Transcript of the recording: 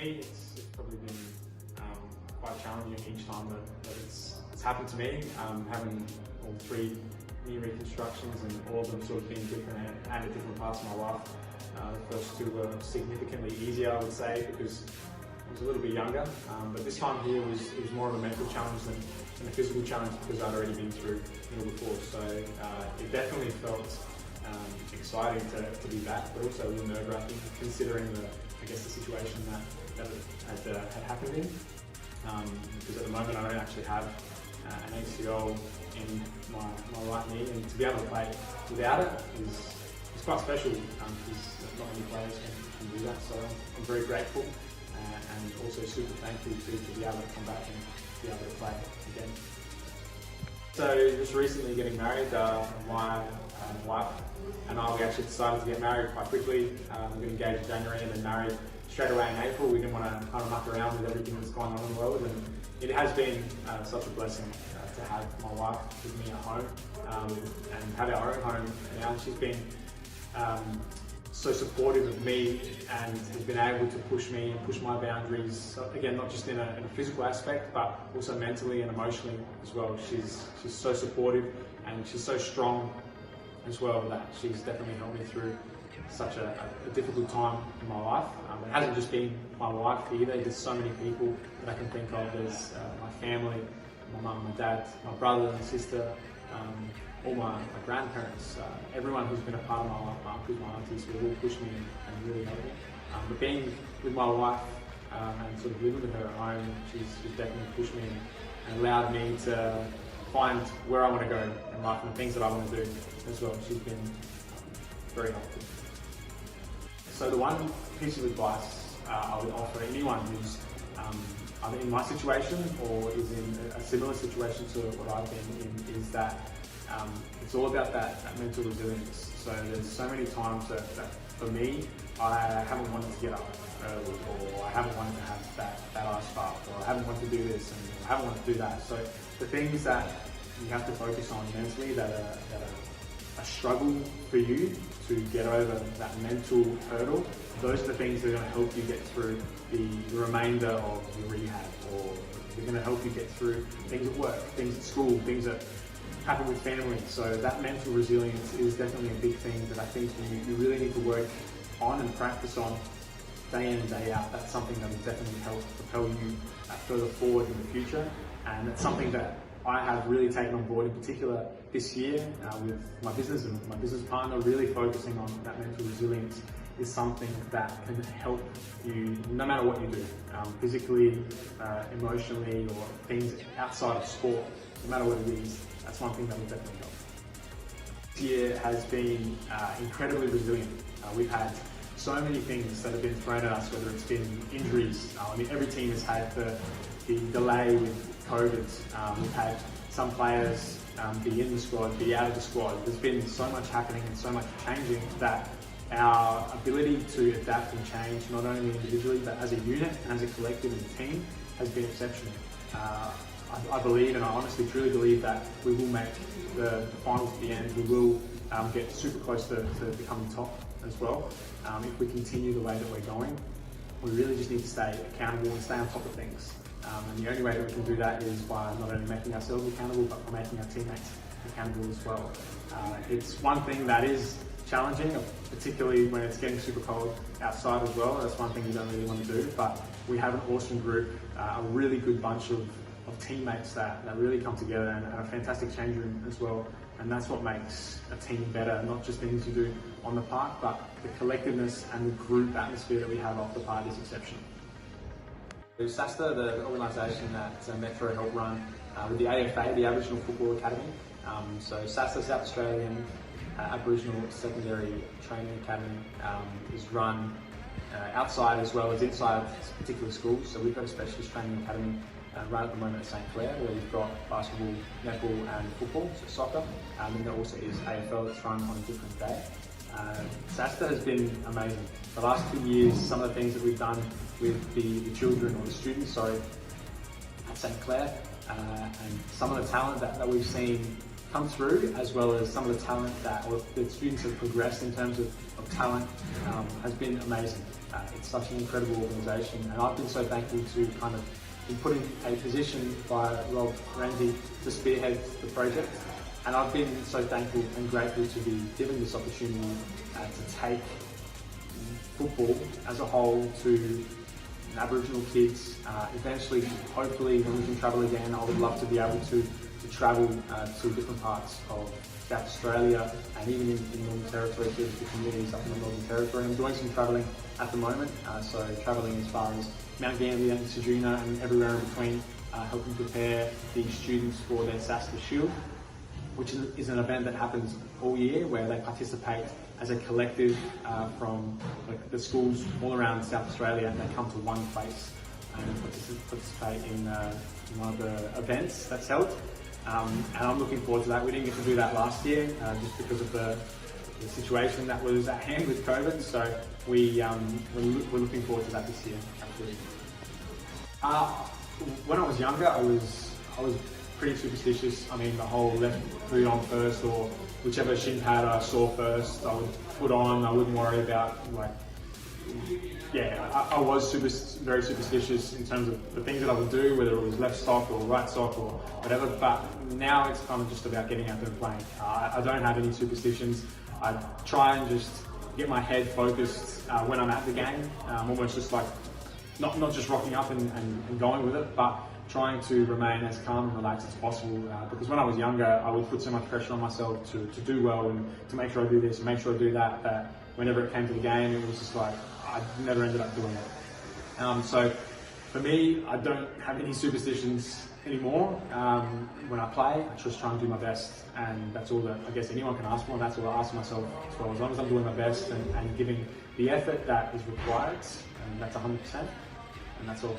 me, it's probably been quite challenging each time that it's happened to me. Having all three knee reconstructions and all of them sort of being different and at different parts of my life. The first two were significantly easier, I would say, because I was a little bit younger. But this time here was more of a mental challenge than a physical challenge because I'd already been through it all before. So it definitely felt exciting to be back, but also a little nerve-wracking considering the situation that had happened in. Because at the moment I don't actually have an ACL in my right knee, and to be able to play without it is quite special because not many players can do that. So I'm very grateful and also super thankful to be able to come back and be able to play again. So just recently getting married, my wife and I, we actually decided to get married quite quickly. We got engaged in January and then married straight away in April. We didn't want to kind of muck around with everything that's going on in the world, and it has been such a blessing to have my wife with me at home and have our own home now. She's been so supportive of me and has been able to push me and push my boundaries. So again, not just in a physical aspect, but also mentally and emotionally as well. She's so supportive and she's so strong as well that she's definitely helped me through such a difficult time in my life. It hasn't just been my wife either. There's so many people that I can think of. There's my family, my mum, my dad, my brother and sister, all my grandparents, everyone who's been a part of my life, my uncles, my aunties, who all pushed me and really helped me. But being with my wife and sort of living with her at home, she's definitely pushed me and allowed me to find where I want to go in life and the things that I want to do as well. She's been very helpful. So the one piece of advice I would offer anyone who's either in my situation or is in a similar situation to what I've been in is that it's all about that mental resilience. So there's so many times that for me, I haven't wanted to get up early, or I haven't wanted to have that ice bath, or I haven't wanted to do this and I haven't wanted to do that. So the things that you have to focus on mentally that are a struggle for you to get over that mental hurdle, those are the things that are going to help you get through the remainder of your rehab, or they're going to help you get through things at work, things at school, things that happen with family. So that mental resilience is definitely a big thing that I think you really need to work on and practice on day in and day out. That's something that will definitely help propel you further forward in the future, and it's something that I have really taken on board, in particular this year with my business and my business partner. Really focusing on that mental resilience is something that can help you no matter what you do, physically, emotionally, or things outside of sport. No matter what it is, that's one thing that will definitely help. This year has been incredibly resilient. We've had so many things that have been thrown at us, whether it's been injuries. I mean, every team has had the delay with COVID. We've had some players be in the squad, be out of the squad. There's been so much happening and so much changing that our ability to adapt and change, not only individually, but as a unit and as a collective and a team, has been exceptional. I believe, and I honestly truly believe, that we will make the finals at the end. We will get super close to becoming top as well. If we continue the way that we're going, we really just need to stay accountable and stay on top of things. And the only way that we can do that is by not only making ourselves accountable, but by making our teammates accountable as well. It's one thing that is challenging, particularly when it's getting super cold outside as well. That's one thing you don't really want to do, but we have an awesome group, a really good bunch of teammates that really come together, and a fantastic change room as well. And that's what makes a team better, not just things you do on the park, but the collectiveness and the group atmosphere that we have off the park is exceptional. SASTA, the organisation that Metro helped run with the AFA, the Aboriginal Football Academy. So SASTA, South Australian Aboriginal Secondary Training Academy, is run outside as well as inside particular schools. So we've got a specialist training academy right at the moment at St Clair, where we've got basketball, netball and football, so soccer. And then there also is AFL that's run on a different day. SASTA has been amazing. The last 2 years, some of the things that we've done with the children, or the students, at St Clair, and some of the talent that we've seen come through, as well as some of the talent that, or the students have progressed in terms of talent, has been amazing. It's such an incredible organisation, and I've been so thankful to kind of be put in a position by Rob Renzi to spearhead the project. And I've been so thankful and grateful to be given this opportunity to take football as a whole to Aboriginal kids. Eventually, hopefully, when we can travel again, I would love to be able to travel to different parts of South Australia and even in Northern Territory, to the communities up in the Northern Territory. I'm doing some travelling at the moment, so travelling as far as Mount Gambier and Ceduna and everywhere in between, helping prepare the students for their SASTA Shield, which is an event that happens all year where they participate as a collective from the schools all around South Australia, and they come to one place and participate in one of the events that's held. And I'm looking forward to that. We didn't get to do that last year just because of the situation that was at hand with COVID, so we're looking forward to that this year. Absolutely. When I was younger, I was pretty superstitious. I mean, the whole left boot on first, or whichever shin pad I saw first, I would put on. I wouldn't worry about, I was very superstitious in terms of the things that I would do, whether it was left sock or right sock or whatever. But now it's kind of just about getting out there and playing. I don't have any superstitions. I try and just get my head focused when I'm at the game. Almost just like not just rocking up and going with it, but trying to remain as calm and relaxed as possible, because when I was younger, I would put so much pressure on myself to do well and to make sure I do this and make sure I do that, that whenever it came to the game, it was just like, I never ended up doing it. So for me, I don't have any superstitions anymore. When I play, I just try and do my best, and that's all that I guess anyone can ask for, and that's all I ask myself as well. As long as I'm doing my best and giving the effort that is required, and that's 100%, and that's all.